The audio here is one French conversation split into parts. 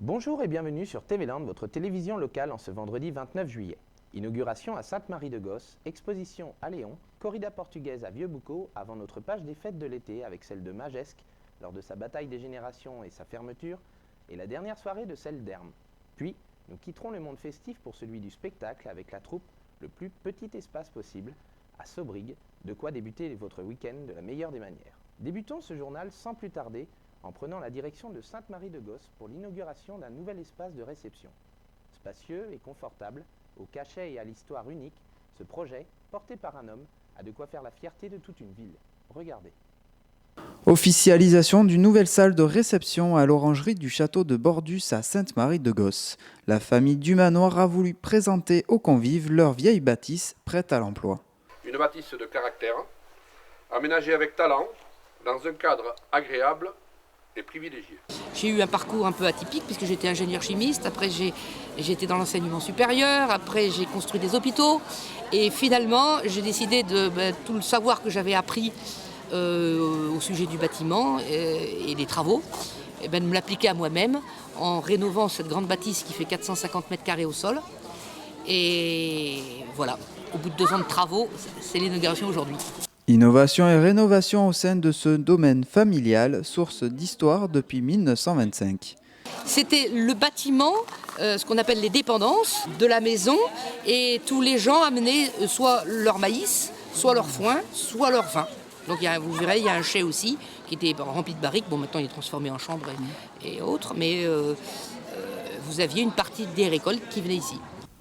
Bonjour et bienvenue sur TV Land, votre télévision locale en ce vendredi 29 juillet. Inauguration à Sainte-Marie-de-Gosse, exposition à Léon, corrida portugaise à Vieux-Boucau avant notre page des fêtes de l'été avec celle de Magesque lors de sa bataille des générations et sa fermeture, et la dernière soirée de celle d'Hermes. Puis, nous quitterons le monde festif pour celui du spectacle avec la troupe Le plus petit espace possible à Saubrigue, de quoi débuter votre week-end de la meilleure des manières. Débutons ce journal sans plus tarder en prenant la direction de Sainte-Marie-de-Gosse pour l'inauguration d'un nouvel espace de réception. Spacieux et confortable, au cachet et à l'histoire unique, ce projet, porté par un homme, a de quoi faire la fierté de toute une ville. Regardez. Officialisation d'une nouvelle salle de réception à l'orangerie du château de Bordus à Sainte-Marie-de-Gosse. La famille Dumanoir a voulu présenter aux convives leur vieille bâtisse prête à l'emploi. Une bâtisse de caractère, aménagée avec talent, dans un cadre agréable et privilégié. J'ai eu un parcours un peu atypique puisque j'étais ingénieur chimiste, après j'ai été dans l'enseignement supérieur, après j'ai construit des hôpitaux et finalement j'ai décidé de tout le savoir que j'avais appris au sujet du bâtiment et des travaux, de me l'appliquer à moi-même en rénovant cette grande bâtisse qui fait 450 mètres carrés au sol. Et voilà, au bout de 2 ans de travaux, c'est l'inauguration aujourd'hui. Innovation et rénovation au sein de ce domaine familial, source d'histoire depuis 1925. C'était le bâtiment, ce qu'on appelle les dépendances de la maison, et tous les gens amenaient soit leur maïs, soit leur foin, soit leur vin. Donc vous verrez, il y a un chai aussi qui était rempli de barriques. Bon, maintenant il est transformé en chambre et autres, mais vous aviez une partie des récoltes qui venaient ici.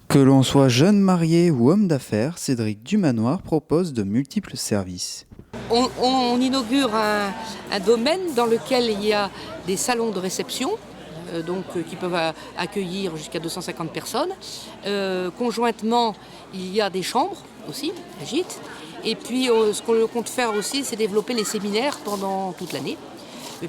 Que l'on soit jeune marié ou homme d'affaires, Cédric Dumanoir propose de multiples services. On inaugure un domaine dans lequel il y a des salons de réception, qui peuvent accueillir jusqu'à 250 personnes. Conjointement, il y a des chambres aussi, un gîte. Et puis ce qu'on compte faire aussi, c'est développer les séminaires pendant toute l'année,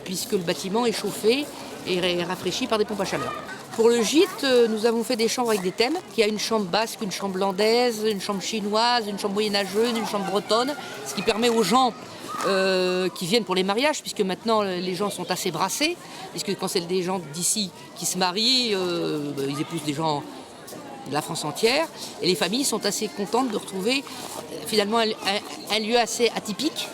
puisque le bâtiment est chauffé et rafraîchi par des pompes à chaleur. Pour le gîte, nous avons fait des chambres avec des thèmes. Il y a une chambre basque, une chambre landaise, une chambre chinoise, une chambre moyenâgeuse, une chambre bretonne, ce qui permet aux gens qui viennent pour les mariages, puisque maintenant les gens sont assez brassés, puisque quand c'est des gens d'ici qui se marient, ils épousent des gens de la France entière, et les familles sont assez contentes de retrouver finalement un lieu assez atypique,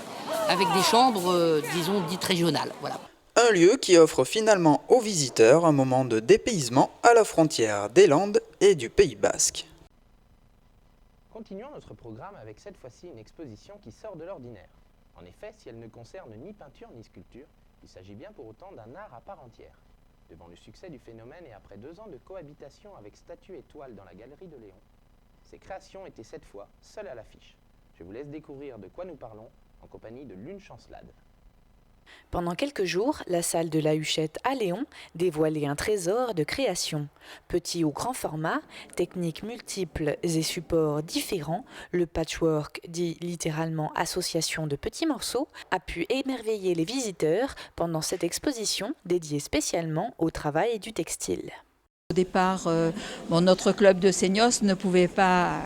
avec des chambres, disons, dites régionales. Voilà. Un lieu qui offre finalement aux visiteurs un moment de dépaysement à la frontière des Landes et du Pays Basque. Continuons notre programme avec cette fois-ci une exposition qui sort de l'ordinaire. En effet, si elle ne concerne ni peinture ni sculpture, il s'agit bien pour autant d'un art à part entière. Devant le succès du phénomène et après 2 ans de cohabitation avec statues et toiles dans la galerie de Léon, ces créations étaient cette fois seules à l'affiche. Je vous laisse découvrir de quoi nous parlons en compagnie de Lune Chancelade. Pendant quelques jours, la salle de la Huchette à Léon dévoilait un trésor de création. Petit ou grand format, techniques multiples et supports différents, le patchwork, dit littéralement association de petits morceaux, a pu émerveiller les visiteurs pendant cette exposition dédiée spécialement au travail du textile. Au départ, notre club de Seignos ne pouvait pas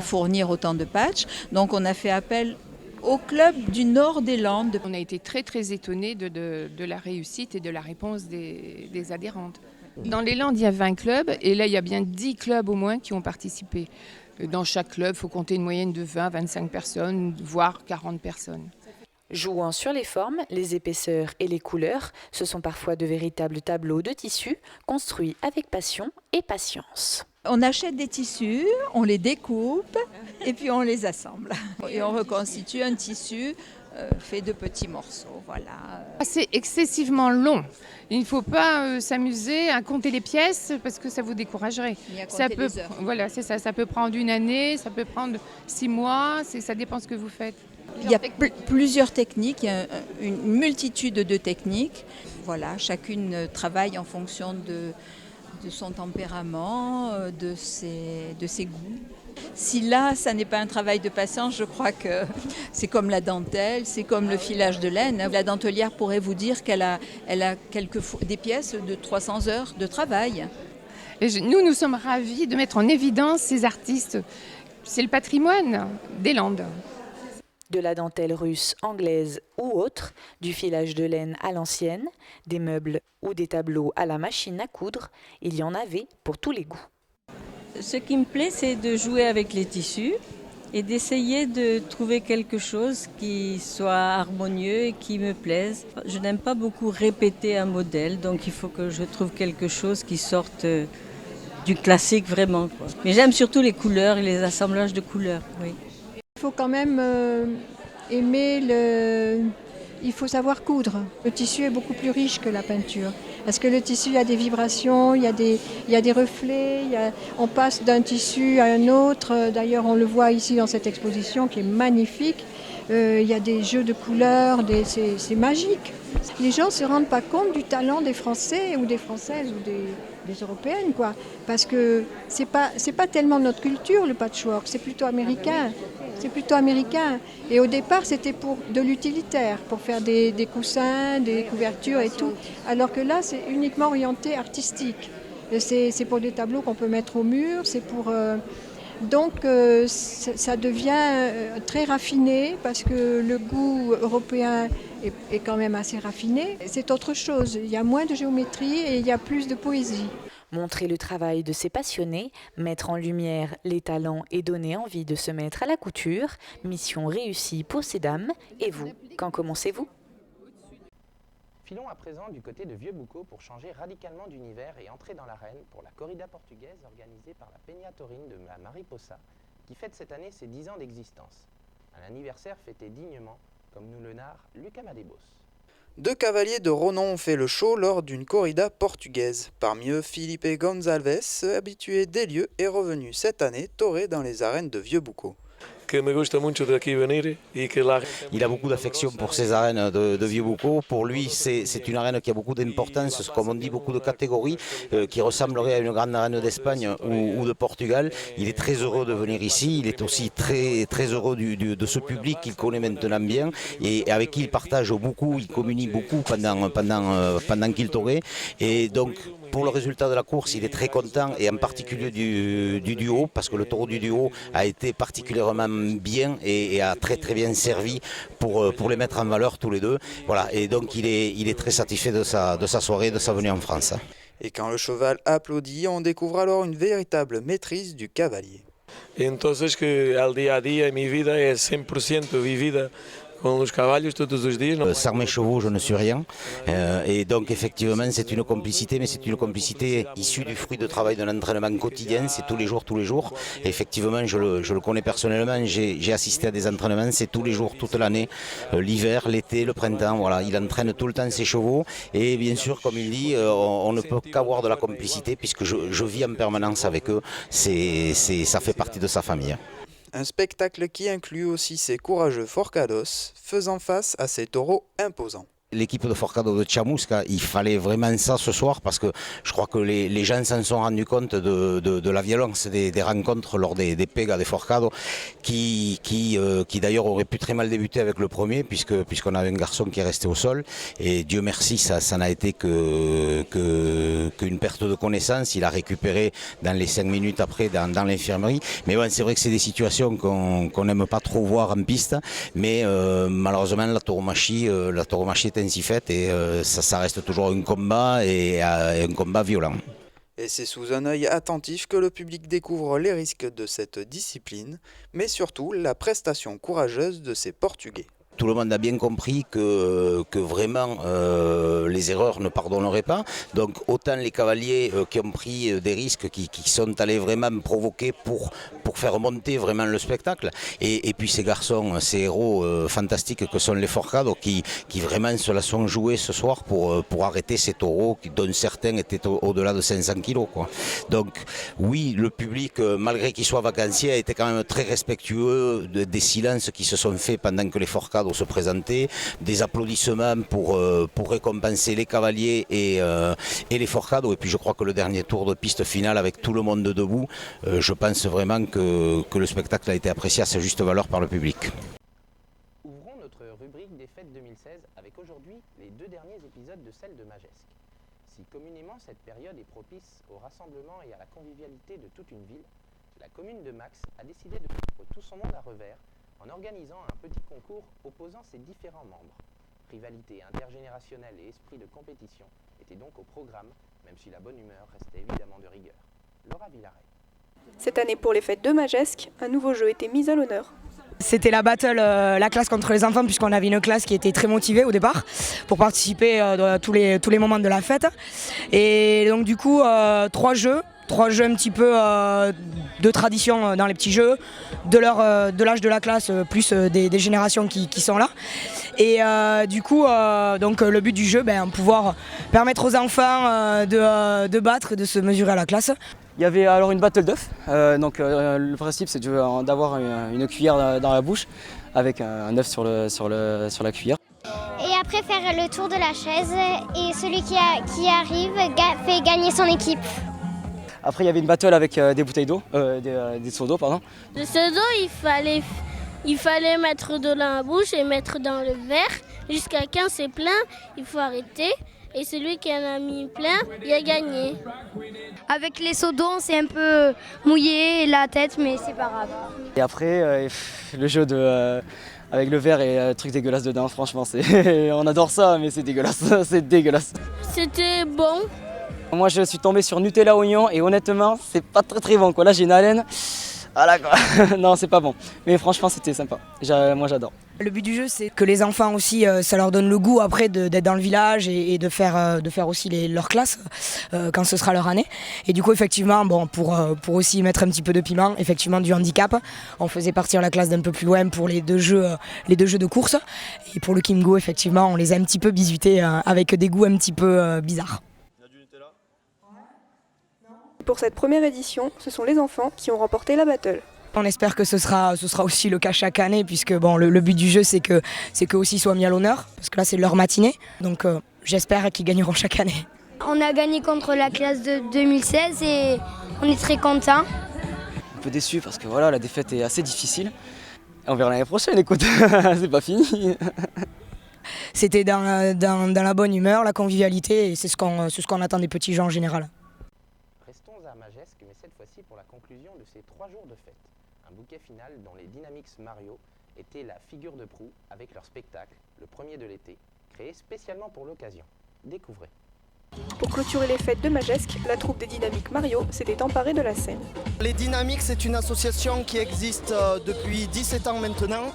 fournir autant de patchs, donc on a fait appel au club du nord des Landes. On a été très très étonnés de la réussite et de la réponse des adhérentes. Dans les Landes, il y a 20 clubs et là il y a bien 10 clubs au moins qui ont participé. Dans chaque club, il faut compter une moyenne de 20-25 personnes, voire 40 personnes. Jouant sur les formes, les épaisseurs et les couleurs, ce sont parfois de véritables tableaux de tissus construits avec passion et patience. On achète des tissus, on les découpe et puis on les assemble. Et on reconstitue un tissu fait de petits morceaux. Voilà. C'est excessivement long. Il ne faut pas s'amuser à compter les pièces parce que ça vous découragerait. Voilà, c'est ça. Ça peut prendre 1 année, ça peut prendre 6 mois, ça dépend ce que vous faites. Il y a plusieurs techniques, il y a une multitude de techniques. Voilà, chacune travaille en fonction de son tempérament, de ses goûts. Si là, ça n'est pas un travail de patience, je crois que c'est comme la dentelle, c'est comme le filage de laine. La dentelière pourrait vous dire qu'elle a des pièces de 300 heures de travail. Et nous sommes ravis de mettre en évidence ces artistes. C'est le patrimoine des Landes. De la dentelle russe, anglaise ou autre, du filage de laine à l'ancienne, des meubles ou des tableaux à la machine à coudre, il y en avait pour tous les goûts. Ce qui me plaît, c'est de jouer avec les tissus et d'essayer de trouver quelque chose qui soit harmonieux et qui me plaise. Je n'aime pas beaucoup répéter un modèle, donc il faut que je trouve quelque chose qui sorte du classique vraiment, quoi. Mais j'aime surtout les couleurs et les assemblages de couleurs, oui. Il faut quand même aimer il faut savoir coudre. Le tissu est beaucoup plus riche que la peinture. Parce que le tissu, il y a des vibrations, il y a des reflets, on passe d'un tissu à un autre. D'ailleurs, on le voit ici dans cette exposition qui est magnifique. Il y a des jeux de couleurs, c'est magique. Les gens ne se rendent pas compte du talent des Français ou des Françaises ou des Européennes, quoi. Parce que c'est pas tellement notre culture, le patchwork, c'est plutôt américain. C'est plutôt américain. Et au départ, c'était pour de l'utilitaire, pour faire des coussins, des couvertures et tout. Alors que là, c'est uniquement orienté artistique. C'est pour des tableaux qu'on peut mettre au mur, c'est pour... Donc ça devient très raffiné parce que le goût européen est quand même assez raffiné. C'est autre chose, il y a moins de géométrie et il y a plus de poésie. Montrer le travail de ces passionnés, mettre en lumière les talents et donner envie de se mettre à la couture, mission réussie pour ces dames. Et vous, quand commencez-vous ? Filons à présent du côté de Vieux-Boucau pour changer radicalement d'univers et entrer dans l'arène pour la corrida portugaise organisée par la Peña Taurine de la Mariposa, qui fête cette année ses 10 ans d'existence. Un anniversaire fêté dignement, comme nous le narre Lucas Madebos. 2 cavaliers de renom ont fait le show lors d'une corrida portugaise. Parmi eux, Felipe Gonçalves, habitué des lieux, est revenu cette année torer dans les arènes de Vieux-Boucau. Il a beaucoup d'affection pour ces arènes de Vieux-Boucau. Pour lui, c'est une arène qui a beaucoup d'importance, comme on dit, beaucoup de catégories, qui ressemblerait à une grande arène d'Espagne ou de Portugal. Il est très heureux de venir ici. Il est aussi très, très heureux de ce public qu'il connaît maintenant bien et avec qui il partage beaucoup, il communie beaucoup pendant qu'il torait. Et donc, pour le résultat de la course, il est très content, et en particulier du duo, parce que le taureau du duo a été particulièrement bien et a très très bien servi pour les mettre en valeur tous les deux. Voilà, et donc il est très satisfait de sa soirée, de sa venue en France. Et quand le cheval applaudit, on découvre alors une véritable maîtrise du cavalier. Entonces que al día a día mi vida es 100% vivida con los caballos todos los días. Sans mes chevaux, je ne suis rien. Et donc, effectivement, c'est une complicité, mais c'est une complicité issue du fruit de travail d'un entraînement quotidien. C'est tous les jours, tous les jours. Et effectivement, je le connais personnellement. J'ai assisté à des entraînements. C'est tous les jours, toute l'année. L'hiver, l'été, le printemps. Voilà, il entraîne tout le temps ses chevaux. Et bien sûr, comme il dit, on ne peut qu'avoir de la complicité puisque je vis en permanence avec eux. Ça fait partie de sa famille. Un spectacle qui inclut aussi ces courageux forcados faisant face à ces taureaux imposants. L'équipe de Forcado de Chamusca, il fallait vraiment ça ce soir parce que je crois que les gens s'en sont rendus compte de la violence des rencontres lors des Pegas de Forcado qui d'ailleurs aurait pu très mal débuter avec le premier puisqu'on avait un garçon qui est resté au sol et Dieu merci ça n'a été qu'une perte de connaissance. Il a récupéré dans les 5 minutes après dans l'infirmerie, mais bon, c'est vrai que c'est des situations qu'on n'aime pas trop voir en piste, mais malheureusement la tauromachie est ainsi faite et ça reste toujours un combat et un combat violent. Et c'est sous un œil attentif que le public découvre les risques de cette discipline, mais surtout la prestation courageuse de ces Portugais. Tout le monde a bien compris que vraiment les erreurs ne pardonneraient pas. Donc autant les cavaliers qui ont pris des risques, qui sont allés vraiment provoquer pour faire monter vraiment le spectacle. Et puis ces garçons, ces héros fantastiques que sont les Forcados qui vraiment se la sont joués ce soir pour arrêter ces taureaux dont certains étaient au-delà de 500 kilos, quoi. Donc oui, le public, malgré qu'il soit vacancier, a été quand même très respectueux des silences qui se sont faits pendant que les Forcados se présenter, des applaudissements pour récompenser les cavaliers et les Forcados. Et puis je crois que le dernier tour de piste final avec tout le monde debout, je pense vraiment que le spectacle a été apprécié à sa juste valeur par le public. Ouvrons notre rubrique des fêtes 2016 avec aujourd'hui les 2 derniers épisodes de celle de Magesque. Si communément cette période est propice au rassemblement et à la convivialité de toute une ville, la commune de Max a décidé de mettre tout son monde à revers en organisant un petit concours opposant ses différents membres. Rivalité intergénérationnelle et esprit de compétition étaient donc au programme, même si la bonne humeur restait évidemment de rigueur. Laura Villaret. Cette année, pour les fêtes de Magesque, un nouveau jeu était mis à l'honneur. C'était la battle, la classe contre les enfants, puisqu'on avait une classe qui était très motivée au départ pour participer à tous les moments de la fête. Et donc du coup, trois jeux un petit peu de tradition dans les petits jeux, de l'âge de la classe, plus des générations qui sont là. Et du coup, donc, le but du jeu, pouvoir permettre aux enfants de battre, de se mesurer à la classe. Il y avait alors une battle d'œufs, le principe c'est d'avoir une cuillère dans la bouche avec un œuf sur la cuillère. Et après faire le tour de la chaise et celui qui arrive fait gagner son équipe. Après il y avait une battle avec des bouteilles d'eau, des seaux d'eau pardon. Le seau d'eau il fallait mettre de la bouche et mettre dans le verre jusqu'à quand c'est plein, il faut arrêter. Et celui qui en a mis plein, il a gagné. Avec les seaux d'eau, on s'est un peu mouillé la tête, mais c'est pas grave. Et après, le jeu avec le verre et un truc dégueulasse dedans, franchement, on adore ça, mais c'est dégueulasse, c'est dégueulasse. C'était bon. Moi, je suis tombé sur Nutella oignon et honnêtement, c'est pas très bon, quoi. Là, j'ai une haleine. Ah là, quoi. Non, c'est pas bon. Mais franchement, c'était sympa. Moi, j'adore. Le but du jeu, c'est que les enfants aussi, ça leur donne le goût après d'être dans le village et de faire aussi leur classe quand ce sera leur année. Et du coup, effectivement, pour aussi mettre un petit peu de piment, effectivement du handicap, on faisait partir la classe d'un peu plus loin pour les deux jeux de course. Et pour le Kimgo, effectivement, on les a un petit peu bisutés avec des goûts un petit peu bizarres. Pour cette première édition, ce sont les enfants qui ont remporté la battle. On espère que ce sera aussi le cas chaque année, puisque le but du jeu c'est que aussi soit mis à l'honneur, parce que là c'est leur matinée, donc j'espère qu'ils gagneront chaque année. On a gagné contre la classe de 2016 et on est très contents. Un peu déçu parce que voilà, la défaite est assez difficile. On verra l'année prochaine, écoute, c'est pas fini. C'était dans la bonne humeur, la convivialité, et c'est ce qu'on attend des petits gens en général. Restons à Magesque, mais cette fois-ci pour la conclusion de ces 3 jours de fête. Un bouquet final dont les Dynamix Mario étaient la figure de proue avec leur spectacle, le premier de l'été, créé spécialement pour l'occasion. Découvrez. Pour clôturer les fêtes de Magesque, la troupe des Dynamiques Mario s'était emparée de la scène. Les Dynamiques, c'est une association qui existe depuis 17 ans maintenant.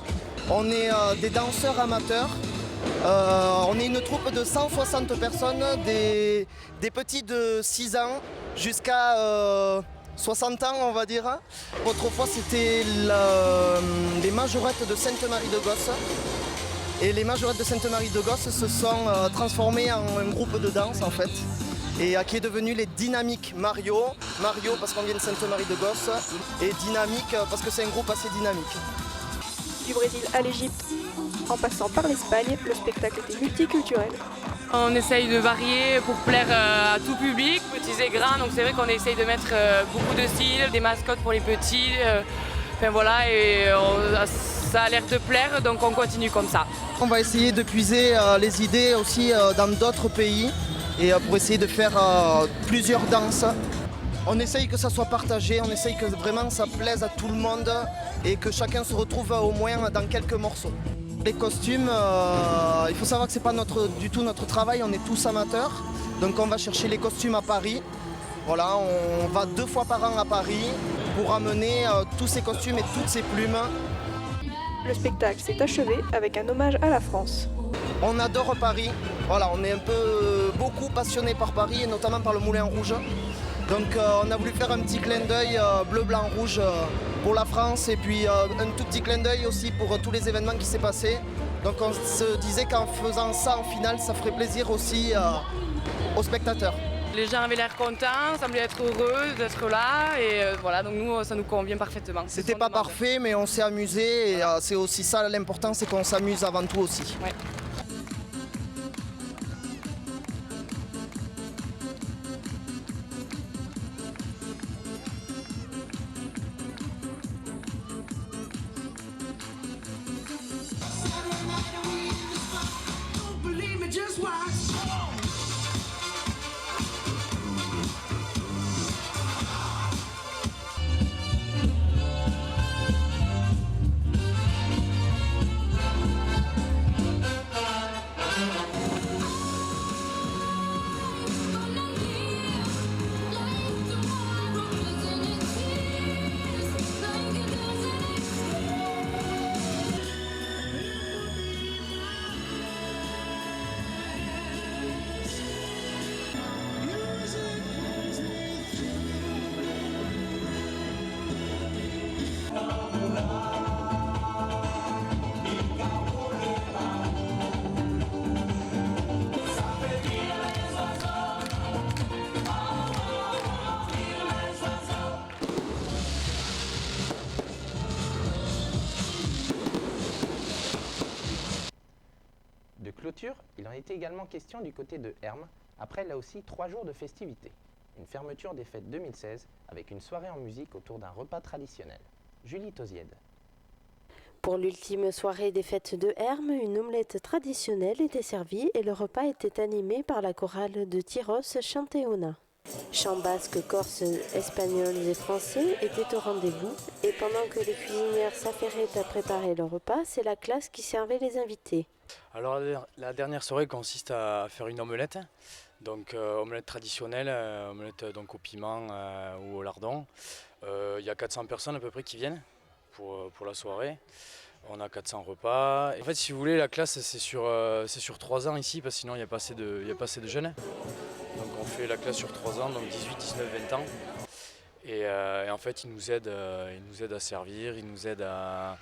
On est des danseurs amateurs. On est une troupe de 160 personnes, des petits de 6 ans jusqu'à 60 ans, on va dire. Autrefois, c'était les majorettes de Sainte-Marie-de-Gosse. Et les majorettes de Sainte-Marie-de-Gosse se sont transformées en un groupe de danse, en fait. Et qui est devenu les Dynamiques Mario. Mario parce qu'on vient de Sainte-Marie-de-Gosse. Et Dynamique parce que c'est un groupe assez dynamique. Du Brésil à l'Égypte, en passant par l'Espagne, le spectacle était multiculturel. On essaye de varier pour plaire à tout public, petits et grands, donc c'est vrai qu'on essaye de mettre beaucoup de styles, des mascottes pour les petits, enfin voilà, et ça a l'air de plaire, donc on continue comme ça. On va essayer de puiser les idées aussi dans d'autres pays et pour essayer de faire plusieurs danses. On essaye que ça soit partagé, on essaye que vraiment ça plaise à tout le monde et que chacun se retrouve au moins dans quelques morceaux. Les costumes, il faut savoir que c'est pas du tout notre travail, on est tous amateurs. Donc on va chercher les costumes à Paris. Voilà, on va 2 fois par an à Paris pour amener tous ces costumes et toutes ces plumes. Le spectacle s'est achevé avec un hommage à la France. On adore Paris, voilà, on est beaucoup passionné par Paris et notamment par le Moulin Rouge. Donc on a voulu faire un petit clin d'œil bleu, blanc, rouge pour la France et puis un tout petit clin d'œil aussi pour tous les événements qui s'est passé. Donc on se disait qu'en faisant ça en finale, ça ferait plaisir aussi aux spectateurs. Les gens avaient l'air contents, semblaient être heureux d'être là et voilà, donc nous ça nous convient parfaitement. C'était pas parfait mais on s'est amusé et c'est aussi ça l'important, c'est qu'on s'amuse avant tout aussi. Ouais. était également question du côté de Hermes, après là aussi 3 jours de festivités. Une fermeture des fêtes 2016 avec une soirée en musique autour d'un repas traditionnel. Julie Tosiède. Pour l'ultime soirée des fêtes de Hermes, une omelette traditionnelle était servie et le repas était animé par la chorale de Tyros Chanteona. Chants basques, corses, espagnols et français étaient au rendez-vous et pendant que les cuisinières s'affairaient à préparer le repas, c'est la classe qui servait les invités. Alors la dernière soirée consiste à faire une omelette, donc omelette traditionnelle, omelette donc au piment ou au lardon. Il y a 400 personnes à peu près qui viennent pour la soirée. On a 400 repas. En fait, si vous voulez, la classe c'est sur 3 ans ici parce que sinon il n'y a pas assez de jeunes. Donc on fait la classe sur 3 ans, donc 18, 19, 20 ans. Et en fait, ils nous aident à servir, ils nous aident à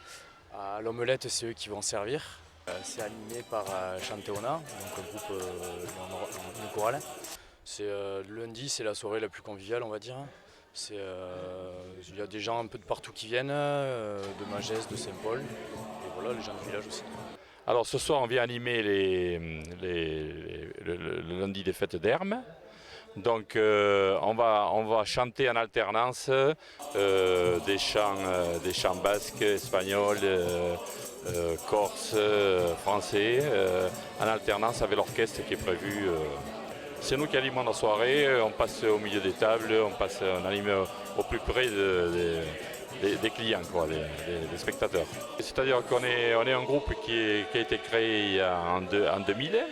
l'omelette, c'est eux qui vont servir. C'est animé par Chanteona, donc un groupe, une chorale. Lundi, c'est la soirée la plus conviviale, on va dire. Il y a des gens un peu de partout qui viennent, de Magès, de Saint-Paul, et voilà, les gens du village aussi. Alors ce soir, on vient animer le lundi des fêtes d'Hermes. Donc on va chanter en alternance des chants basques, espagnols, corse, français, en alternance avec l'orchestre qui est prévu. C'est nous qui animons la soirée, on passe au milieu des tables, on anime au plus près des clients, quoi, des spectateurs. C'est-à-dire qu'on est un groupe qui a été créé en 2000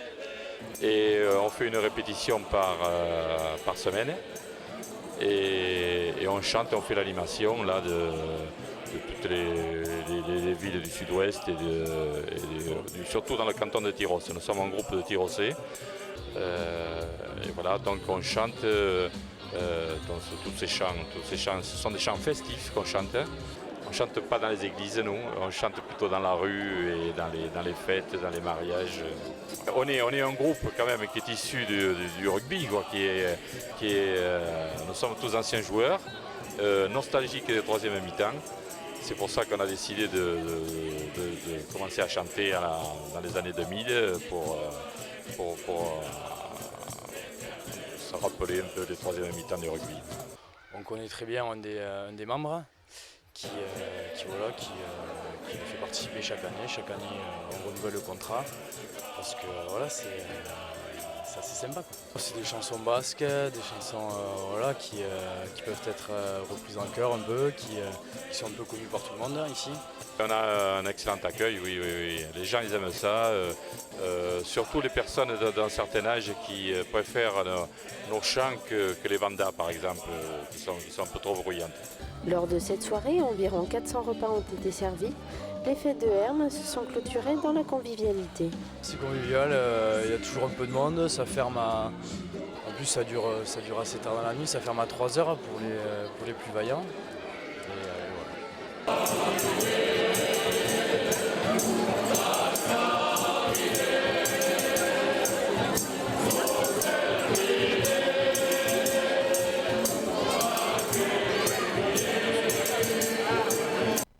et on fait une répétition par semaine et on chante et on fait l'animation là de toutes les villes du sud-ouest et surtout dans le canton de Tyros. Nous sommes un groupe de Tyrosais. Et voilà, donc on chante tous ces chants, ce sont des chants festifs qu'on chante. On ne chante pas dans les églises, nous, on chante plutôt dans la rue et dans les fêtes, dans les mariages. On est un groupe quand même qui est issu du rugby, quoi, nous sommes tous anciens joueurs, nostalgiques des troisième mi-temps. C'est pour ça qu'on a décidé de commencer à chanter dans les années 2000 pour se rappeler un peu des troisième mi-temps du rugby. On connaît très bien un des membres qui nous fait participer chaque année. Chaque année, on renouvelle le contrat parce que voilà, c'est assez sympa, quoi. C'est des chansons basques, des chansons qui peuvent être reprises en chœur un peu, qui sont un peu connues par tout le monde ici. On a un excellent accueil, oui. Les gens ils aiment ça, surtout les personnes d'un certain âge qui préfèrent nos chants que les bandas par exemple, qui sont un peu trop bruyantes. Lors de cette soirée, environ 400 repas ont été servis. Les fêtes de Hermes se sont clôturées dans la convivialité. C'est convivial, il y a toujours un peu de monde, ça ferme à... En plus ça dure assez tard dans la nuit, ça ferme à 3 heures pour les plus vaillants. Et voilà.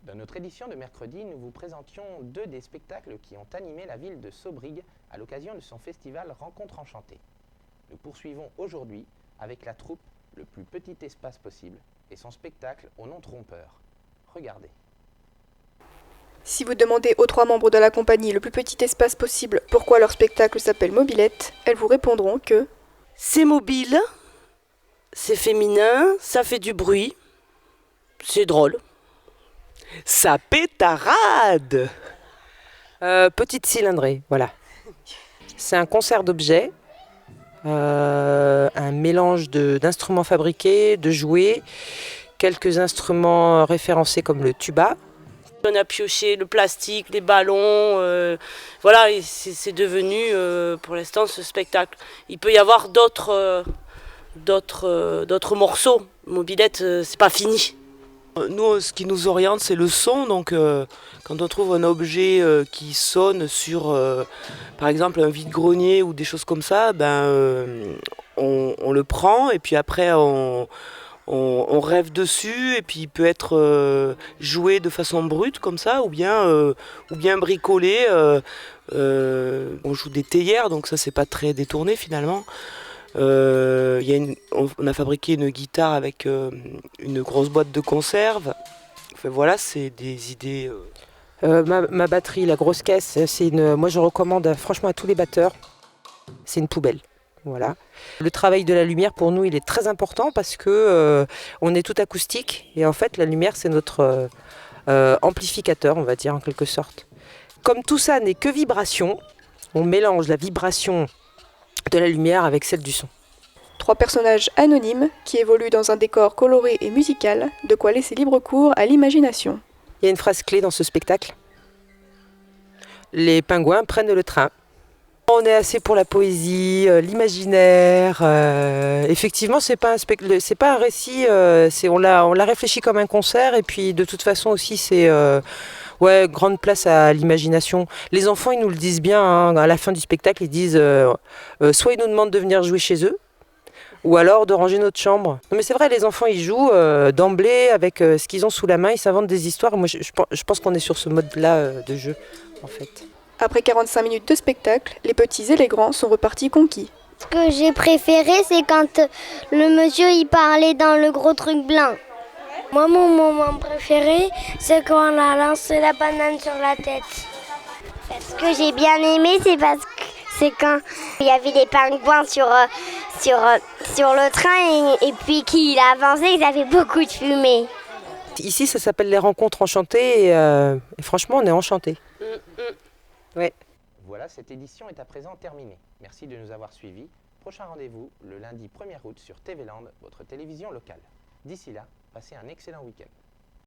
Dans notre édition de mercredi, nous vous présentions 2 des spectacles qui ont animé la ville de Saubrigue à l'occasion de son festival Rencontre Enchantée. Nous poursuivons aujourd'hui avec la troupe Le plus petit espace possible et son spectacle au nom trompeur. Regardez. Si vous demandez aux 3 membres de la compagnie Le plus petit espace possible pourquoi leur spectacle s'appelle Mobilette, elles vous répondront que c'est mobile, c'est féminin, ça fait du bruit, c'est drôle. Ça pétarade. Petite cylindrée, voilà. C'est un concert d'objets, un mélange d'instruments fabriqués, de jouets, quelques instruments référencés comme le tuba. On a pioché le plastique, les ballons, voilà, c'est devenu pour l'instant ce spectacle. Il peut y avoir d'autres morceaux. Mobilette, c'est pas fini. Nous, ce qui nous oriente, c'est le son. Donc, quand on trouve un objet qui sonne sur, par exemple, un vide-grenier ou des choses comme ça, on le prend et puis après, on rêve dessus et puis il peut être joué de façon brute comme ça ou bien bricolé On joue des théières, donc ça c'est pas très détourné finalement. On a fabriqué une guitare avec une grosse boîte de conserve. Enfin, voilà, c'est des idées. Ma batterie, la grosse caisse, moi je recommande franchement à tous les batteurs, c'est une poubelle. Voilà. Le travail de la lumière pour nous il est très important parce que on est tout acoustique et en fait la lumière c'est notre amplificateur, on va dire en quelque sorte. Comme tout ça n'est que vibration, on mélange la vibration de la lumière avec celle du son. 3 personnages anonymes qui évoluent dans un décor coloré et musical, de quoi laisser libre cours à l'imagination. Il y a une phrase clé dans ce spectacle. Les pingouins prennent le train. On est assez pour la poésie, l'imaginaire. Effectivement, c'est pas un récit. On l'a réfléchi comme un concert et puis de toute façon aussi c'est grande place à l'imagination. Les enfants ils nous le disent bien. Hein, à la fin du spectacle ils disent soit ils nous demandent de venir jouer chez eux, ou alors de ranger notre chambre. Non, mais c'est vrai, les enfants ils jouent d'emblée avec ce qu'ils ont sous la main, ils s'inventent des histoires. Moi je pense qu'on est sur ce mode-là de jeu en fait. Après 45 minutes de spectacle, les petits et les grands sont repartis conquis. Ce que j'ai préféré, c'est quand le monsieur il parlait dans le gros truc blanc. Moi, mon moment préféré, c'est quand on a lancé la banane sur la tête. Ce que j'ai bien aimé, c'est parce que c'est quand il y avait des pingouins sur le train et puis qu'il a avancé, ils avaient beaucoup de fumée. Ici, ça s'appelle les rencontres enchantées et franchement, on est enchantés. Ouais. Voilà, cette édition est à présent terminée. Merci de nous avoir suivis. Prochain rendez-vous le lundi 1er août sur TV Land, votre télévision locale. D'ici là, passez un excellent week-end.